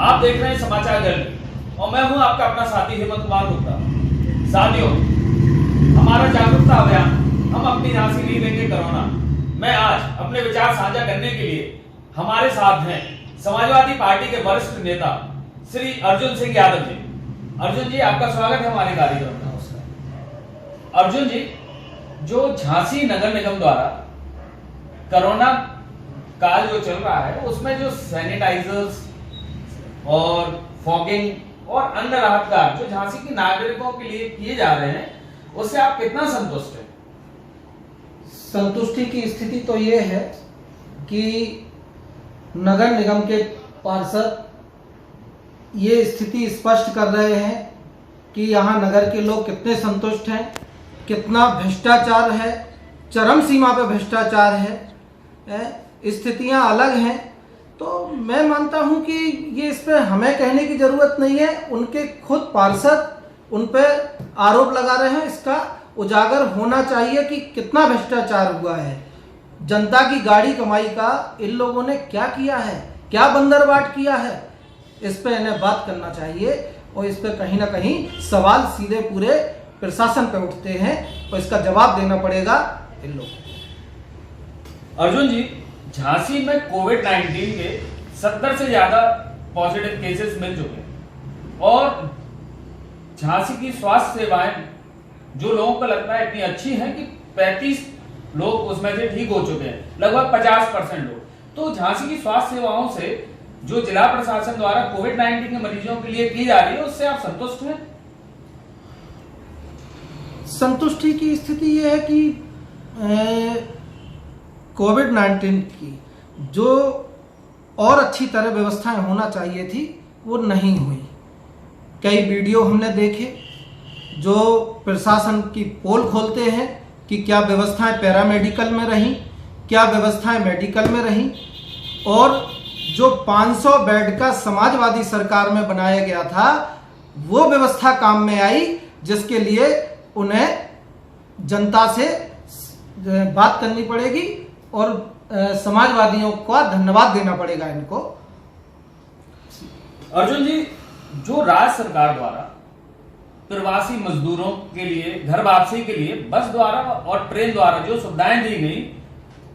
आप देख रहे हैं समाचार गैलरी और मैं हूं आपका अपना साथी हेमंत कुमार गुप्ता। साथियों, हमारा जागरूकता अभियान हम अपनी झांसी नहीं देंगे कोरोना। मैं आज अपने विचार साझा करने के लिए हमारे साथ हैं समाजवादी पार्टी के वरिष्ठ नेता श्री अर्जुन सिंह यादव जी। अर्जुन जी, आपका स्वागत है हमारे कार्यक्रम में। नमस्कार अर्जुन जी, जो झांसी नगर निगम द्वारा कोरोना काल जो चल रहा है उसमें जो सैनिटाइजर्स और फॉगिंग और अन्य राहत कार्य जो झांसी के नागरिकों के लिए किए जा रहे हैं, उससे आप कितना संतुष्ट हैं? संतुष्टि की स्थिति तो ये है कि नगर निगम के पार्षद ये स्थिति स्पष्ट कर रहे हैं कि यहाँ नगर के लोग कितने संतुष्ट हैं, कितना भ्रष्टाचार है, चरम सीमा पे भ्रष्टाचार है, स्थितियाँ अलग हैं। तो मैं मानता हूँ कि ये इस पर हमें कहने की ज़रूरत नहीं है, उनके खुद पार्षद उन पर आरोप लगा रहे हैं। इसका उजागर होना चाहिए कि कितना भ्रष्टाचार हुआ है, जनता की गाड़ी कमाई का इन लोगों ने क्या किया है, क्या बंदरबाट किया है, इस पर इन्हें बात करना चाहिए। और इस पर कहीं ना कहीं सवाल सीधे पूरे प्रशासन पे उठते हैं और इसका जवाब देना पड़ेगा इन लोगों। अर्जुन जी, झांसी में कोविड-19 के 70 से ज्यादा पॉजिटिव केसेस मिल चुके हैं और झांसी की स्वास्थ्य सेवाएं जो लोगों को लगता है इतनी अच्छी हैं कि 35 लोग उसमें से ठीक हो चुके हैं, लगभग 50% लोग। तो झांसी की स्वास्थ्य सेवाओं से जो जिला प्रशासन द्वारा कोविड-19 के मरीजों के लिए की जा रही है, उससे आप संतुष्ट हैं? संतुष्टि की स्थिति यह है कि कोविड-19 की जो और अच्छी तरह व्यवस्थाएं होना चाहिए थी वो नहीं हुई। कई वीडियो हमने देखे जो प्रशासन की पोल खोलते हैं कि क्या व्यवस्थाएं पैरामेडिकल में रहीं, क्या व्यवस्थाएं मेडिकल में रहीं, और जो 500 बेड का समाजवादी सरकार में बनाया गया था वो व्यवस्था काम में आई, जिसके लिए उन्हें जनता से बात करनी पड़ेगी और समाजवादियों का धन्यवाद देना पड़ेगा इनको। अर्जुन जी, जो राज्य सरकार द्वारा प्रवासी मजदूरों के लिए घर वापसी के लिए बस द्वारा और ट्रेन द्वारा जो सुविधाएं दी गई,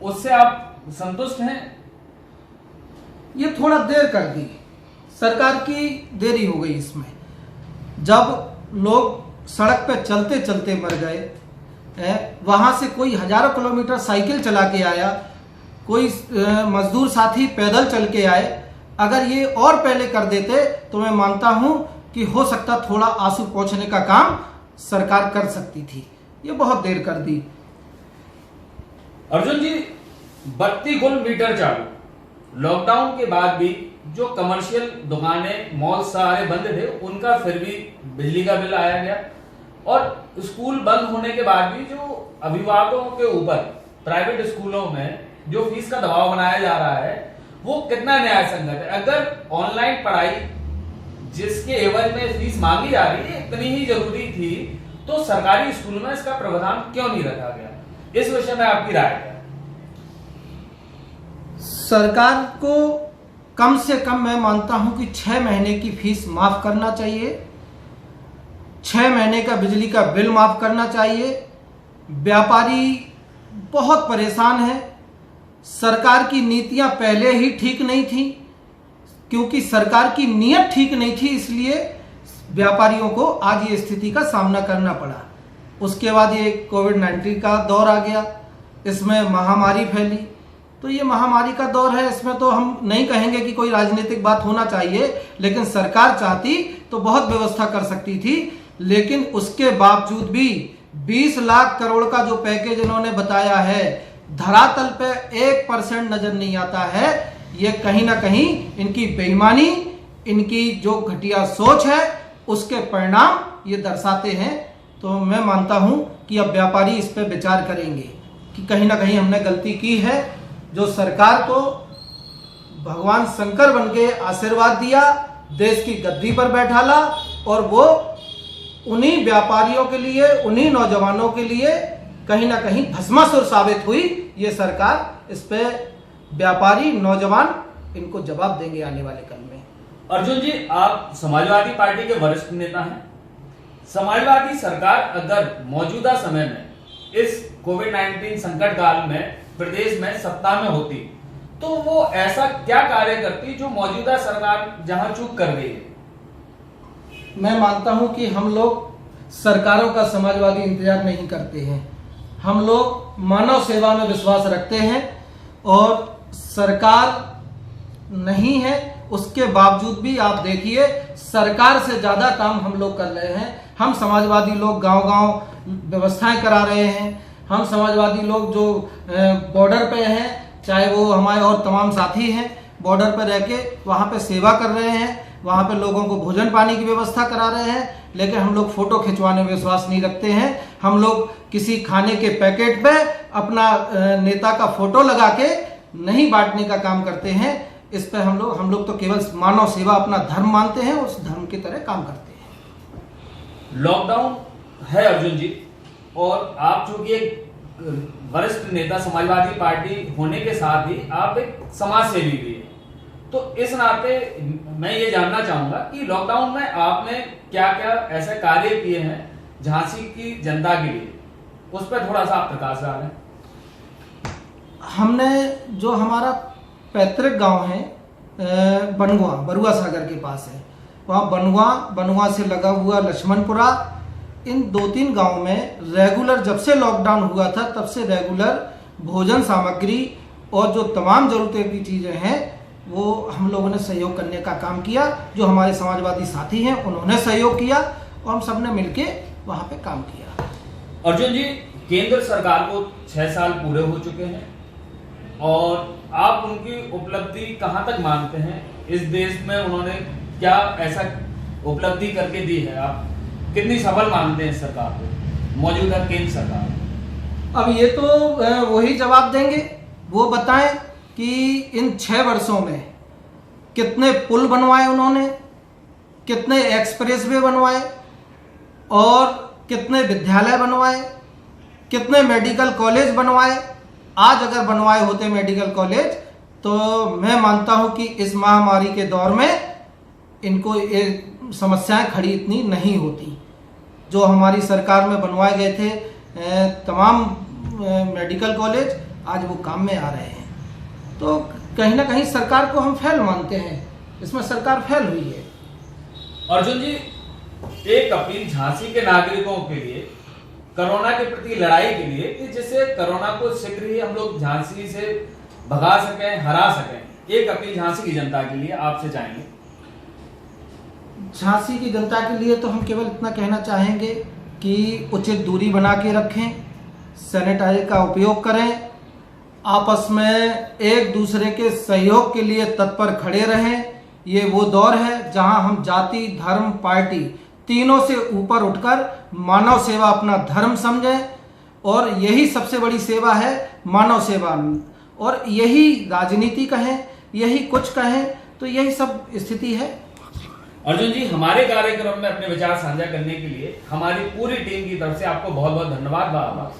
उससे आप संतुष्ट हैं? ये थोड़ा देर कर दी, सरकार की देरी हो गई इसमें। जब लोग सड़क पे चलते चलते मर गए, वहाँ से कोई हजारों किलोमीटर साइकिल चला के आया, कोई मजदूर साथी पैदल चल के आए, अगर ये और पहले कर देते तो मैं मानता हूँ कि हो सकता थोड़ा आंसू पोंछने का काम सरकार कर सकती थी। ये बहुत देर कर दी। अर्जुन जी, 32 गुल मीटर चालू, लॉकडाउन के बाद भी जो कमर्शियल दुकानें मॉल सारे बंद थे, उनका फिर भी बिजली का बिल आया गया, और स्कूल बंद होने के बाद भी जो अभिभावकों के ऊपर प्राइवेट स्कूलों में जो फीस का दबाव बनाया जा रहा है वो कितना न्याय संगत है? अगर ऑनलाइन पढ़ाई जिसके एवज में फीस मांगी जा रही है इतनी ही जरूरी थी, तो सरकारी स्कूल में इसका प्रावधान क्यों नहीं रखा गया? इस विषय में आपकी राय है? सरकार को कम से कम मैं मानता हूं कि 6 महीने की फीस माफ करना चाहिए, 6 महीने का बिजली का बिल माफ करना चाहिए। व्यापारी बहुत परेशान है, सरकार की नीतियां पहले ही ठीक नहीं थी, क्योंकि सरकार की नीयत ठीक नहीं थी, इसलिए व्यापारियों को आज ये स्थिति का सामना करना पड़ा। उसके बाद ये कोविड-19 का दौर आ गया, इसमें महामारी फैली। तो ये महामारी का दौर है, इसमें तो हम नहीं कहेंगे कि कोई राजनीतिक बात होना चाहिए, लेकिन सरकार चाहती तो बहुत व्यवस्था कर सकती थी। लेकिन उसके बावजूद भी 20 लाख करोड़ का जो पैकेज इन्होंने बताया है, धरातल पे 1% नजर नहीं आता है। ये कहीं ना कहीं इनकी बेईमानी, इनकी जो घटिया सोच है, उसके परिणाम ये दर्शाते हैं। तो मैं मानता हूं कि अब व्यापारी इस पे विचार करेंगे कि कहीं ना कहीं हमने गलती की है। जो सरकार को भगवान शंकर बन के आशीर्वाद दिया, देश की गद्दी पर बैठाला, और वो उन्हीं व्यापारियों के लिए, उन्हीं नौजवानों के लिए कहीं ना कहीं भस्मासुर साबित हुई ये सरकार। इस पे व्यापारी, नौजवान इनको जवाब देंगे आने वाले कल में। अर्जुन जी, आप समाजवादी पार्टी के वरिष्ठ नेता हैं। समाजवादी सरकार अगर मौजूदा समय में इस कोविड-19 संकट काल में प्रदेश में सत्ता में होती तो वो ऐसा क्या कार्य करती जो मौजूदा सरकार जहां चूक कर गई है? मैं मानता हूं कि हम लोग सरकारों का समाजवादी इंतजार नहीं करते हैं। हम लोग मानव सेवा में विश्वास रखते हैं और सरकार नहीं है उसके बावजूद भी आप देखिए सरकार से ज़्यादा काम हम लोग कर रहे हैं। हम समाजवादी लोग गांव-गांव व्यवस्थाएं करा रहे हैं। हम समाजवादी लोग जो बॉर्डर पे हैं, चाहे वो हमारे और तमाम साथी हैं, बॉर्डर पर रह के वहाँ पे सेवा कर रहे हैं, वहाँ पे लोगों को भोजन पानी की व्यवस्था करा रहे हैं। लेकिन हम लोग फोटो खिंचवाने में विश्वास नहीं रखते हैं। हम लोग किसी खाने के पैकेट पे अपना नेता का फोटो लगा के नहीं बांटने का काम करते हैं। इस पे हम लोग तो केवल मानव सेवा अपना धर्म मानते हैं, उस धर्म की तरह काम करते हैं। लॉकडाउन है अर्जुन जी, और आप चूंकि एक वरिष्ठ नेता समाजवादी पार्टी होने के साथ ही आप एक समाज सेवी भी हैं, तो इस नाते मैं ये जानना चाहूंगा कि लॉकडाउन में आपने क्या क्या ऐसे कार्य किए हैं झांसी की जनता के लिए, उस पर थोड़ा सा आप प्रकाश डालें। हमने जो हमारा पैतृक गांव है बनगुआ, बरुआ सागर के पास है, वहाँ बनगुआ से लगा हुआ लक्ष्मणपुरा, इन 2-3 गांव में रेगुलर जब से लॉकडाउन हुआ था तब से रेगुलर भोजन सामग्री और जो तमाम ज़रूरतें की चीज़ें हैं वो हम लोगों ने सहयोग करने का काम किया। जो हमारे समाजवादी साथी हैं उन्होंने सहयोग किया और हम सब ने मिलके वहाँ पे काम किया। अर्जुन जी, केंद्र सरकार को 6 साल पूरे हो चुके हैं और आप उनकी उपलब्धि कहां तक मानते हैं? इस देश में उन्होंने क्या ऐसा उपलब्धि करके दी है? आप कितनी सफल मानते हैं सरकार को, मौजूदा केंद्र सरकार? अब ये तो वही जवाब देंगे, वो बताएं कि इन 6 वर्षों में कितने पुल बनवाए उन्होंने, कितने एक्सप्रेसवे बनवाए और कितने विद्यालय बनवाए, कितने मेडिकल कॉलेज बनवाए। आज अगर बनवाए होते मेडिकल कॉलेज तो मैं मानता हूं कि इस महामारी के दौर में इनको ये समस्याएं खड़ी इतनी नहीं होती। जो हमारी सरकार में बनवाए गए थे तमाम मेडिकल कॉलेज आज वो काम में आ रहे हैं। तो कहीं ना कहीं सरकार को हम फेल मानते हैं, इसमें सरकार फेल हुई है। अर्जुन जी, एक अपील झांसी के नागरिकों के लिए कोरोना के प्रति लड़ाई के लिए कि जिससे कोरोना को शीघ्र ही हम लोग झांसी से भगा सकें, हरा सकें, एक अपील झांसी की जनता के लिए आपसे चाहेंगे। झांसी की जनता के लिए तो हम केवल इतना कहना चाहेंगे कि उचित दूरी बना के रखें, सैनिटाइजर का उपयोग करें, आपस में एक दूसरे के सहयोग के लिए तत्पर खड़े रहें। ये वो दौर है जहां हम जाति, धर्म, पार्टी तीनों से ऊपर उठकर मानव सेवा अपना धर्म समझें और यही सबसे बड़ी सेवा है, मानव सेवा। और यही राजनीति कहें, यही कुछ कहें, तो यही सब स्थिति है। अर्जुन जी, हमारे कार्यक्रम में अपने विचार साझा करने के लिए हमारी पूरी टीम की तरफ से आपको बहुत बहुत धन्यवाद।